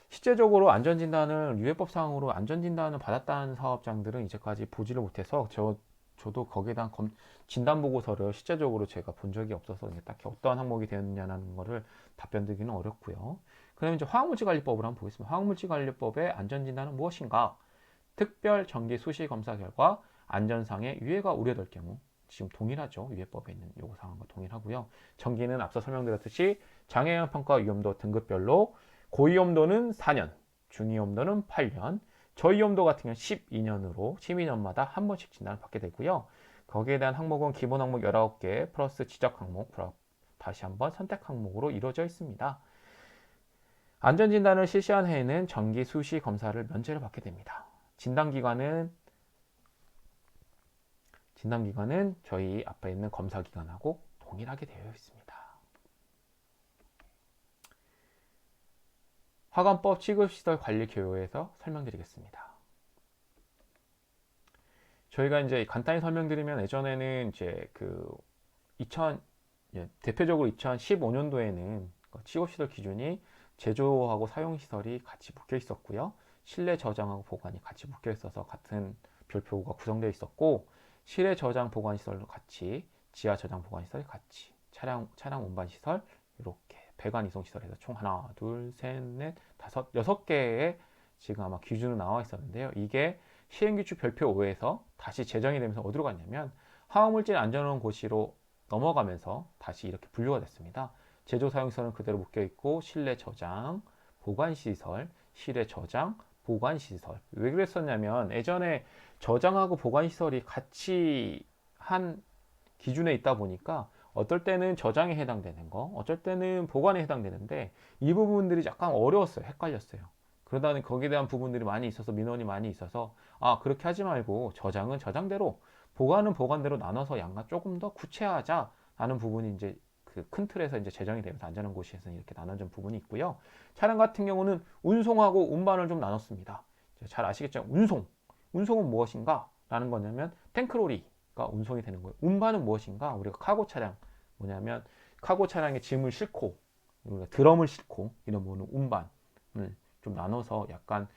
실제적으로 안전진단을 유해법상으로 안전진단을 받았다는 사업장들은 이제까지 보지를 못해서 저도 거기에 대한 진단보고서를 실제적으로 제가 본 적이 없어서 딱히 어떠한 항목이 되었느냐는 거를 답변 드리기는 어렵고요. 그러면 이제 화학물질관리법을 한번 보겠습니다. 화학물질관리법의 안전진단은 무엇인가? 특별 정기 수시 검사 결과 안전상의 유해가 우려될 경우, 지금 동일하죠. 유해법에 있는 요구사항과 동일하고요. 정기는 앞서 설명드렸듯이 장애영 평가 위험도 등급별로 고위험도는 4년, 중위험도는 8년, 저위험도 같은 경우는 12년으로 12년마다 한 번씩 진단을 받게 되고요. 거기에 대한 항목은 기본 항목 19개 플러스 지적 항목, 다시 한번 선택 항목으로 이루어져 있습니다. 안전진단을 실시한 해에는 정기 수시 검사를 면제를 받게 됩니다. 진단기관은 저희 앞에 있는 검사기관하고 동일하게 되어 있습니다. 화관법 취급시설 관리 교요에서 설명드리겠습니다. 저희가 이제 간단히 설명드리면 예전에는 이제 대표적으로 2015년도에는 취급시설 기준이 제조하고 사용시설이 같이 묶여 있었고요. 실내 저장하고 보관이 같이 묶여 있어서 같은 별표가 구성되어 있었고, 실외 저장 보관 시설도 같이, 지하 저장 보관 시설이 같이, 차량 운반 시설 이렇게 배관 이송 시설에서 총 하나, 둘, 셋, 넷, 다섯, 6개의 지금 아마 기준으로 나와 있었는데요. 이게 시행규칙 별표 5에서 다시 제정이 되면서 어디로 갔냐면 화학물질 안전원 고시로 넘어가면서 다시 이렇게 분류가 됐습니다. 제조 사용시설은 그대로 묶여 있고, 실내 저장, 보관 시설, 실외 저장, 보관 시설. 왜 그랬었냐면 예전에 저장하고 보관 시설이 같이 한 기준에 있다 보니까 어떨 때는 저장에 해당되는 거, 어쩔 때는 보관에 해당되는데 이 부분들이 약간 어려웠어요. 헷갈렸어요. 그러다 보니 거기에 대한 부분들이 많이 있어서 민원이 많이 있어서 그렇게 하지 말고 저장은 저장대로, 보관은 보관대로 나눠서 양가 조금 더 구체화하자라는 부분이 이제 그 큰 틀에서 이제 제정이 되면서 안전운고시에서는 이렇게 나눠진 부분이 있고요. 차량 같은 경우는 운송하고 운반을 좀 나눴습니다. 잘 아시겠죠? 운송은 무엇인가? 라는 거냐면 탱크로리가 운송이 되는 거예요. 운반은 무엇인가? 우리가 카고 차량, 뭐냐면 카고 차량에 짐을 싣고 우리가 드럼을 싣고 이런 부분은 운반을 좀 나눠서 약간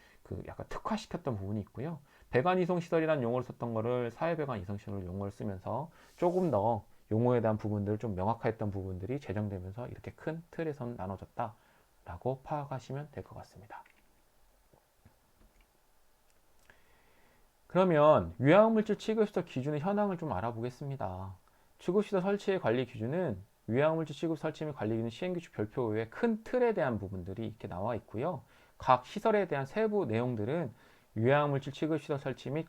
특화시켰던 부분이 있고요. 배관 이송 시설이라는 용어를 썼던 거를 사회 배관 이송 시설 용어를 쓰면서 조금 더 용어에 대한 부분들을 좀 명확화했던 부분들이 제정되면서 이렇게 큰 틀에서 나눠졌다라고 파악하시면 될 것 같습니다. 그러면 유해물질 취급시설 기준의 현황을 좀 알아보겠습니다. 취급시설 설치의 관리 기준은 유해물질 취급 설치 및 관리 기준 시행규칙 별표 외에 큰 틀에 대한 부분들이 이렇게 나와 있고요. 각 시설에 대한 세부 내용들은 유해물질 취급시설 설치 및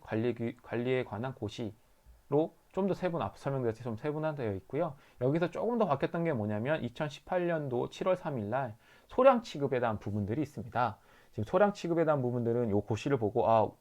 관리에 관한 고시로 좀 더 앞서 설명드렸듯이 좀 세분화되어 있고요. 여기서 조금 더 바뀌었던 게 뭐냐면 2018년도 7월 3일 날 소량 취급에 대한 부분들이 있습니다. 지금 소량 취급에 대한 부분들은 요 고시를 보고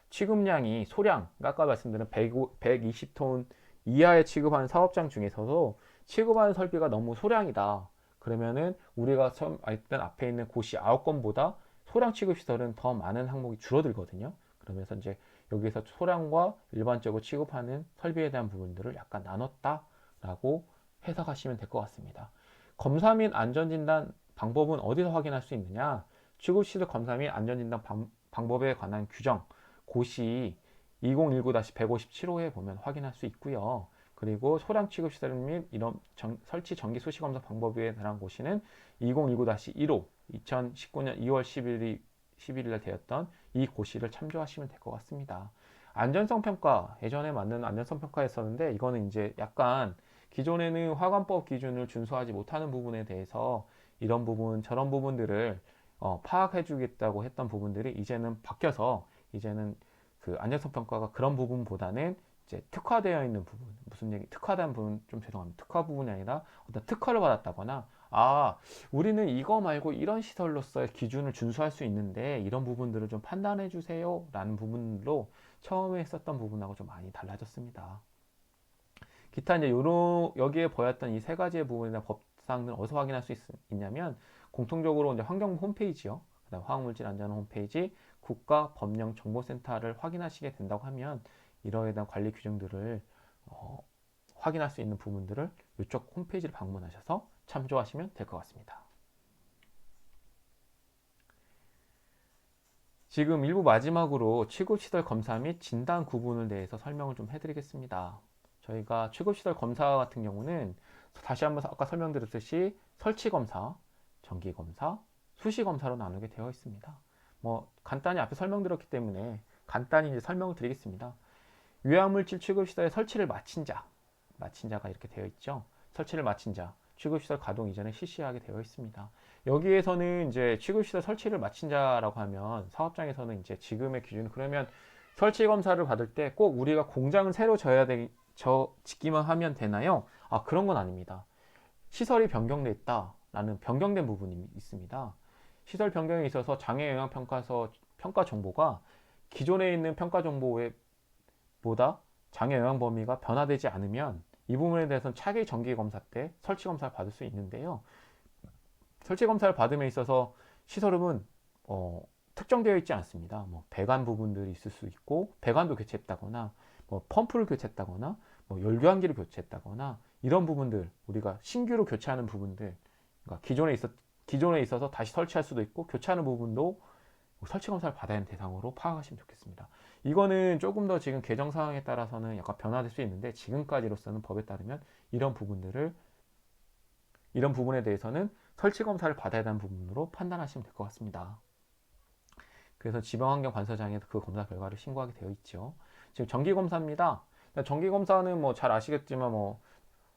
취급량이 소량, 아까 말씀드린 120톤 이하에 취급하는 사업장 중에서도 취급하는 설비가 너무 소량이다. 그러면은 우리가 처음 알던 앞에 있는 고시 9건보다 소량 취급 시설은 더 많은 항목이 줄어들거든요. 그러면서 이제 여기서 소량과 일반적으로 취급하는 설비에 대한 부분들을 약간 나눴다라고 해석하시면 될 것 같습니다. 검사 및 안전진단 방법은 어디서 확인할 수 있느냐? 취급시설 검사 및 안전진단 방법에 관한 규정 고시 2019-157호에 보면 확인할 수 있고요. 그리고 소량 취급시설 및 이런 설치 정기 수시 검사 방법에 대한 고시는 2019-1호 2019년 2월 11일 되었던 이 고시를 참조하시면 될 것 같습니다. 안전성 평가, 예전에 맞는 안전성 평가였었는데 이거는 이제 약간 기존에는 화관법 기준을 준수하지 못하는 부분에 대해서 이런 부분 저런 부분들을 파악해 주겠다고 했던 부분들이 이제는 바뀌어서 이제는 그 안전성 평가가 그런 부분보다는 이제 특화되어 있는 부분, 무슨 얘기, 특화된 부분, 좀 죄송합니다. 특화 부분이 아니라 어떤 특허를 받았다거나 우리는 이거 말고 이런 시설로서의 기준을 준수할 수 있는데 이런 부분들을 좀 판단해 주세요 라는 부분으로 처음에 했었던 부분하고 좀 많이 달라졌습니다. 기타 이제 여기에 보였던 이 세 가지의 부분이나 법상은 어디서 확인할 수 있냐면 공통적으로 이제 환경부 홈페이지요. 그다음 화학물질 안전 홈페이지, 국가법령정보센터를 확인하시게 된다고 하면 이러에 대한 관리 규정들을 확인할 수 있는 부분들을 이쪽 홈페이지를 방문하셔서 참조하시면 될 것 같습니다. 지금 일부 마지막으로 취급시설 검사 및 진단 구분을 대해서 설명을 좀 해드리겠습니다. 저희가 취급시설 검사 같은 경우는 다시 한번 아까 설명드렸듯이 설치검사, 정기검사, 수시검사로 나누게 되어 있습니다. 간단히 앞에 설명드렸기 때문에 간단히 이제 설명을 드리겠습니다. 유해물질 취급시설의 설치를 마친 자가 이렇게 되어 있죠. 설치를 마친 자, 취급시설 가동 이전에 실시하게 되어 있습니다. 여기에서는 이제 취급시설 설치를 마친 자라고 하면 사업장에서는 이제 지금의 기준은 그러면 설치 검사를 받을 때 꼭 우리가 공장을 새로 짓기만 하면 되나요? 그런 건 아닙니다. 시설이 변경됐다라는 변경된 부분이 있습니다. 시설 변경에 있어서 장애 영향 평가서 평가 정보가 기존에 있는 평가 정보보다 장애 영향 범위가 변화되지 않으면 이 부분에 대해서는 차기 정기 검사 때 설치 검사를 받을 수 있는데요. 설치 검사를 받음에 있어서 시설음은 특정되어 있지 않습니다. 배관 부분들이 있을 수 있고 배관도 교체했다거나 펌프를 교체했다거나 열교환기를 교체했다거나 이런 부분들 우리가 신규로 교체하는 부분들 그러니까 기존에 있어서 다시 설치할 수도 있고 교체하는 부분도 설치 검사를 받아야 하는 대상으로 파악하시면 좋겠습니다. 이거는 조금 더 지금 개정 사항에 따라서는 약간 변화될 수 있는데 지금까지로서는 법에 따르면 이런 부분들을 이런 부분에 대해서는 설치 검사를 받아야 하는 부분으로 판단하시면 될 것 같습니다. 그래서 지방환경관서장에도 그 검사 결과를 신고하게 되어 있죠. 지금 정기검사입니다. 정기검사는 뭐 잘 아시겠지만 뭐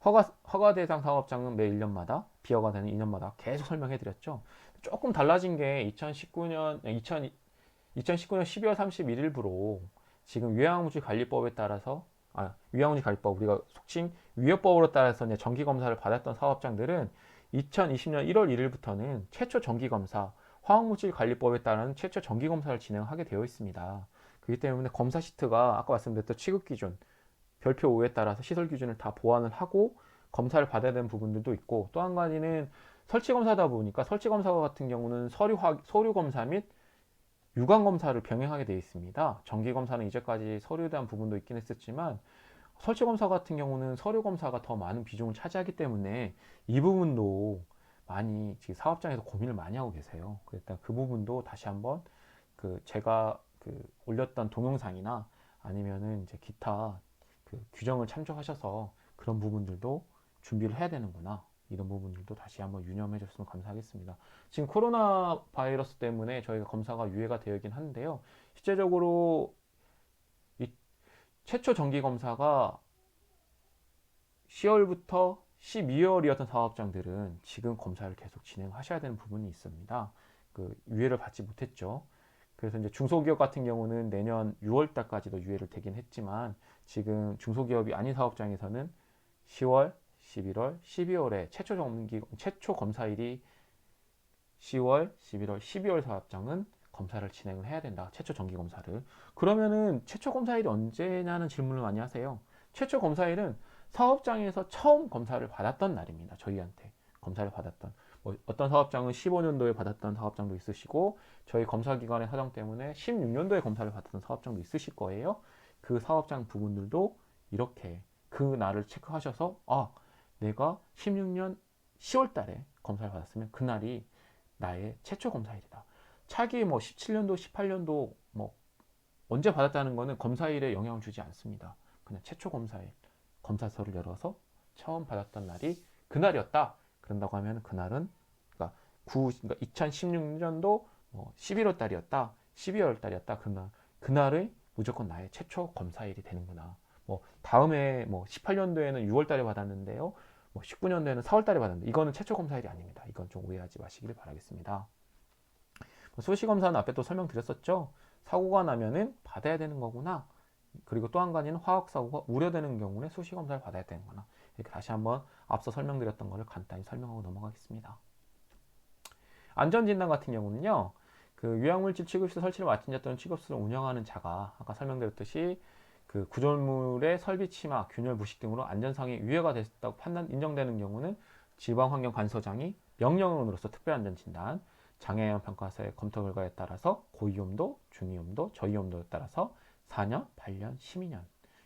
허가 대상 사업장은 매 1년마다, 비허가 되는 2년마다 계속 설명해 드렸죠. 조금 달라진 게 2019년 12월 31일부로 지금 위험물질관리법에 따라서 위험물질관리법 우리가 속칭 위협법으로 따라서 이제 정기검사를 받았던 사업장들은 2020년 1월 1일부터는 최초 정기검사 화학물질관리법에 따른 최초 정기검사를 진행하게 되어 있습니다. 그렇기 때문에 검사 시트가 아까 말씀드렸던 취급기준 별표 5에 따라서 시설 기준을 다 보완을 하고 검사를 받아야 되는 부분들도 있고, 또 한 가지는 설치 검사다 보니까 설치 검사 같은 경우는 서류 검사 및 유관 검사를 병행하게 되어 있습니다. 정기 검사는 이제까지 서류에 대한 부분도 있긴 했었지만 설치 검사 같은 경우는 서류 검사가 더 많은 비중을 차지하기 때문에 이 부분도 많이 지금 사업장에서 고민을 많이 하고 계세요. 일단 그 부분도 다시 한번 제가 올렸던 동영상이나 아니면은 이제 기타 규정을 참조하셔서 그런 부분들도 준비를 해야 되는구나, 이런 부분들도 다시 한번 유념해 줬으면 감사하겠습니다. 지금 코로나 바이러스 때문에 저희가 검사가 유예가 되어 있긴 한데요. 실제적으로 이 최초 정기 검사가 10월부터 12월이었던 사업장들은 지금 검사를 계속 진행하셔야 되는 부분이 있습니다. 유예를 받지 못했죠. 그래서 이제 중소기업 같은 경우는 내년 6월 달까지도 유예를 되긴 했지만 지금 중소기업이 아닌 사업장에서는 10월, 11월, 12월에 최초 검사일이 10월, 11월, 12월 사업장은 검사를 진행을 해야 된다. 최초 정기 검사를. 그러면은 최초 검사일이 언제냐는 질문을 많이 하세요. 최초 검사일은 사업장에서 처음 검사를 받았던 날입니다. 저희한테 검사를 받았던. 뭐 어떤 사업장은 15년도에 받았던 사업장도 있으시고 저희 검사기관의 사정 때문에 16년도에 검사를 받았던 사업장도 있으실 거예요. 그 사업장 부분들도 이렇게 그 날을 체크하셔서 내가 16년 10월 달에 검사를 받았으면 그날이 나의 최초 검사일이다. 차기 뭐 17년도, 18년도 뭐 언제 받았다는 거는 검사일에 영향을 주지 않습니다. 그냥 최초 검사일, 검사서를 열어서 처음 받았던 날이 그날이었다. 그런다고 하면 그날은 그러니까 2016년도 11월 달이었다, 12월 달이었다. 그날의 무조건 나의 최초 검사일이 되는구나. 뭐 다음에 뭐 18년도에는 6월 달에 받았는데요. 뭐 19년도에는 4월 달에 받았는데 이거는 최초 검사일이 아닙니다. 이건 좀 오해하지 마시길 바라겠습니다. 수시 검사는 앞에 또 설명드렸었죠. 사고가 나면은 받아야 되는 거구나. 그리고 또 한 가지는 화학 사고가 우려되는 경우에 수시 검사를 받아야 되는구나. 이렇게 다시 한번 앞서 설명드렸던 것을 간단히 설명하고 넘어가겠습니다. 안전진단 같은 경우는요, 유해물질 취급시 설치를 맡은 자 또는 취급소를 운영하는 자가 아까 설명드렸듯이 구조물의 설비 침하, 균열 부식 등으로 안전상의 유해가 됐다고 인정되는 경우는 지방환경관서장이 명령으로서 특별안전진단, 장애영향평가서의 검토 결과에 따라서 고위험도, 중위험도, 저위험도에 따라서 4년, 8년, 12년.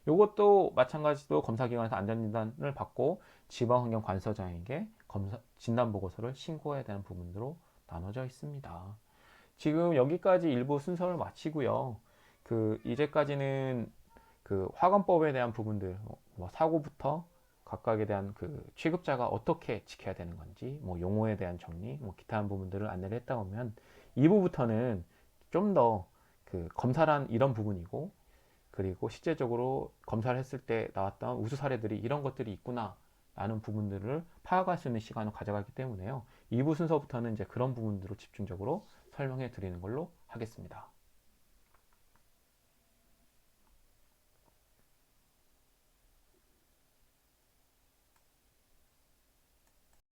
이것도 마찬가지로 검사기관에서 안전진단을 받고 지방환경관서장에게 진단보고서를 신고해야 되는 부분으로 나눠져 있습니다. 지금 여기까지 일부 순서를 마치고요. 이제까지는 화관법에 대한 부분들, 뭐 사고부터 각각에 대한 취급자가 어떻게 지켜야 되는 건지, 뭐 용어에 대한 정리, 뭐 기타 부분들을 안내를 했다 보면 2부부터는 좀 더 검사란 이런 부분이고, 그리고 실제적으로 검사를 했을 때 나왔던 우수 사례들이 이런 것들이 있구나 라는 부분들을 파악할 수 있는 시간을 가져가기 때문에요. 2부 순서부터는 이제 그런 부분들을 집중적으로 설명해 드리는 걸로 하겠습니다.